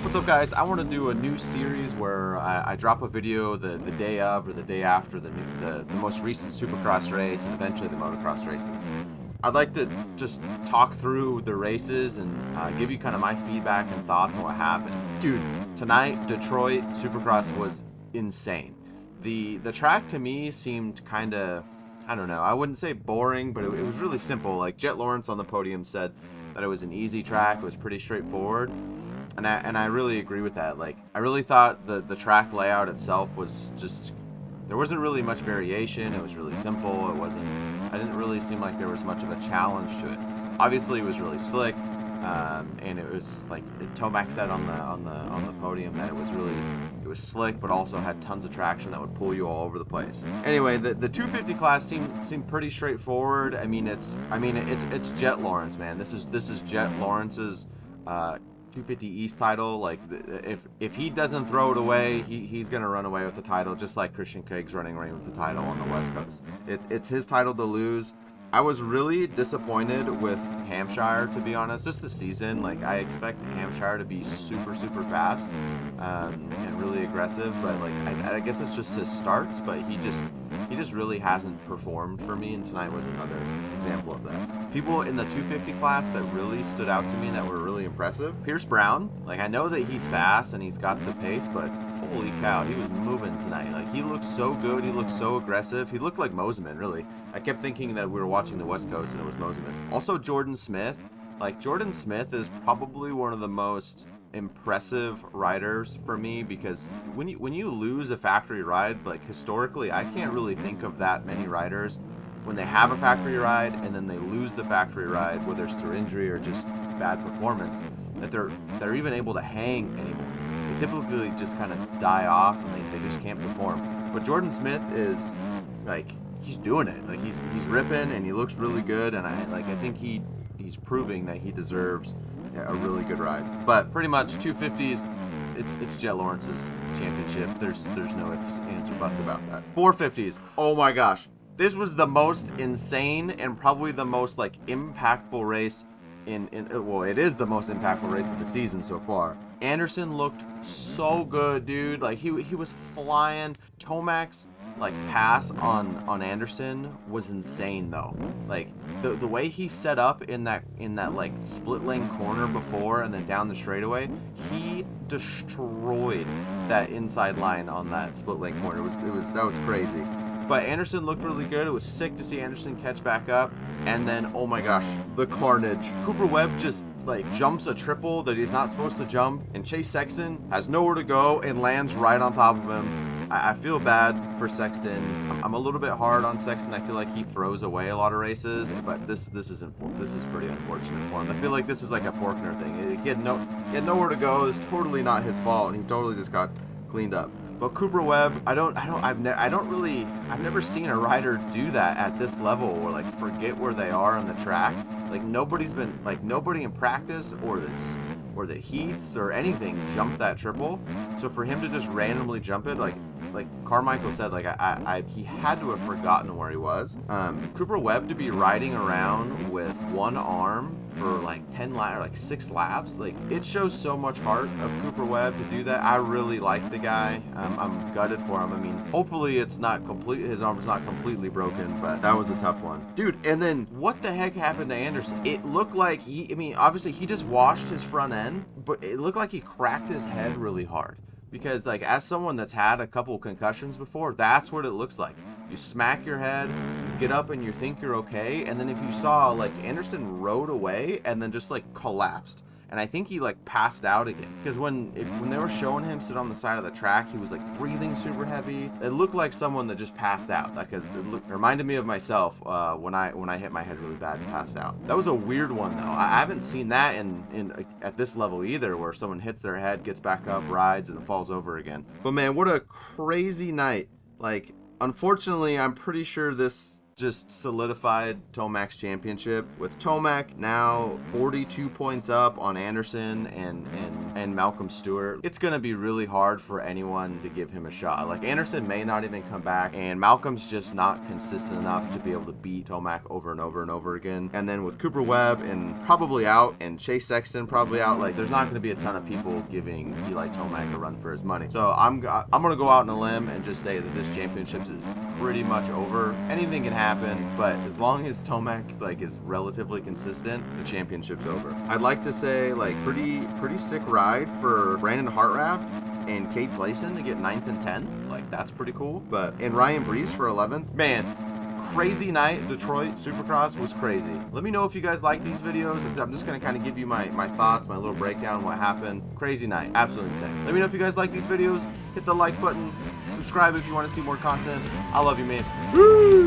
What's up, guys? I want to do a new series where I drop a video the day of or the day after the most recent Supercross race and eventually the motocross races. I'd like to just talk through the races and give you kind of my feedback and thoughts on what happened. Dude, tonight, Detroit Supercross was insane. The track to me seemed kind of, I don't know, I wouldn't say boring, but it was really simple. Like Jet Lawrence on the podium said that it was an easy track, it was pretty straightforward. And I really agree with that. Like, I really thought the track layout itself was just, there wasn't really much variation. It was really simple. I didn't really seem like there was much of a challenge to it. Obviously, it was really slick, and it was like Tomac said on the podium that it was slick, but also had tons of traction that would pull you all over the place. Anyway, the 250 class seemed pretty straightforward. I mean, it's Jet Lawrence, man. This is Jet Lawrence's 250 East title. Like, if he doesn't throw it away, he's gonna run away with the title, just like Christian Craig's running away with the title on the West Coast. It's his title to lose. I was really disappointed with Hampshire, to be honest. Just the season, like, I expect Hampshire to be super fast and really aggressive, but like I guess it's just his starts, but he just really hasn't performed for me, and tonight was another example of that. People in the 250 class that really stood out to me that were really impressive. Pierce Brown, like, I know that he's fast and he's got the pace, but holy cow, he was moving tonight. Like, he looked so good, he looked so aggressive. He looked like Moseman, really. I kept thinking that we were watching the West Coast and it was Moseman. Also, Jordan Smith. Like, Jordan Smith is probably one of the most impressive riders for me, because when you lose a factory ride, like, historically, I can't really think of that many riders when they have a factory ride and then they lose the factory ride, whether it's through injury or just bad performance, that they're even able to hang anymore. They typically just kind of die off and they just can't perform. But Jordan Smith is, like, he's doing it. Like, he's ripping and he looks really good, and I think he's proving that he deserves a really good ride. But pretty much 250s, it's Jet Lawrence's championship. There's no ifs, ands, or buts about that. 450s, oh my gosh. This was the most insane and probably the most, like, impactful race well, it is the most impactful race of the season so far. Anderson looked so good, dude. Like, he was flying. Tomac's, like, pass on Anderson was insane, though. Like, the way he set up in that like split lane corner before and then down the straightaway, he destroyed that inside line on that split lane corner. That was crazy. But Anderson looked really good. It was sick to see Anderson catch back up. And then, oh my gosh, the carnage. Cooper Webb just, like, jumps a triple that he's not supposed to jump, and Chase Sexton has nowhere to go and lands right on top of him. I feel bad for Sexton. I'm a little bit hard on Sexton. I feel like he throws away a lot of races, but this is pretty unfortunate for him. I feel like this is like a Faulkner thing. He had nowhere to go. It's totally not his fault, and he totally just got cleaned up. But Cooper Webb, I've never seen a rider do that at this level, or like forget where they are on the track. Like, nobody in practice or the heats or anything jumped that triple. So for him to just randomly jump it, like Carmichael said, like, he had to have forgotten where he was. Cooper Webb to be riding around with one arm for like 10 laps or like 6 laps, like, it shows so much heart of Cooper Webb to do that. I really like the guy. I'm gutted for him. I mean, hopefully his arm's not completely broken, but that was a tough one, dude. And then what the heck happened to Anderson? It looked like obviously he just washed his front end, but it looked like he cracked his head really hard. Because, like, as someone that's had a couple concussions before, that's what it looks like. You smack your head, you get up and you think you're okay, and then if you saw, like, Anderson rode away and then just, like, collapsed. And I think he, like, passed out again. Because when they were showing him sit on the side of the track, he was, like, breathing super heavy. It looked like someone that just passed out. Because it reminded me of myself when I hit my head really bad and passed out. That was a weird one, though. I haven't seen that at this level either, where someone hits their head, gets back up, rides, and then falls over again. But man, what a crazy night. Like, unfortunately, I'm pretty sure this just solidified Tomac's championship, with Tomac now 42 points up on Anderson and Malcolm Stewart. It's going to be really hard for anyone to give him a shot. Like, Anderson may not even come back, and Malcolm's just not consistent enough to be able to beat Tomac over and over and over again. And then with Cooper Webb and probably out, and Chase Sexton probably out, like, there's not going to be a ton of people giving Eli Tomac a run for his money. So I'm going to go out on a limb and just say that this championship is pretty much over. Anything can happen, but as long as Tomac like is relatively consistent, the championship's over. I'd like to say, like, pretty sick ride for Brandon Hartraft and Cade Clayson to get 9th and 10th. Like, that's pretty cool. And Ryan Brees for 11th. Man, crazy night. Detroit Supercross was crazy. Let me know if you guys like these videos. I'm just going to kind of give you my thoughts, my little breakdown on what happened. Crazy night. Absolutely insane. Let me know if you guys like these videos. Hit the like button. Subscribe if you want to see more content. I love you, man. Woo!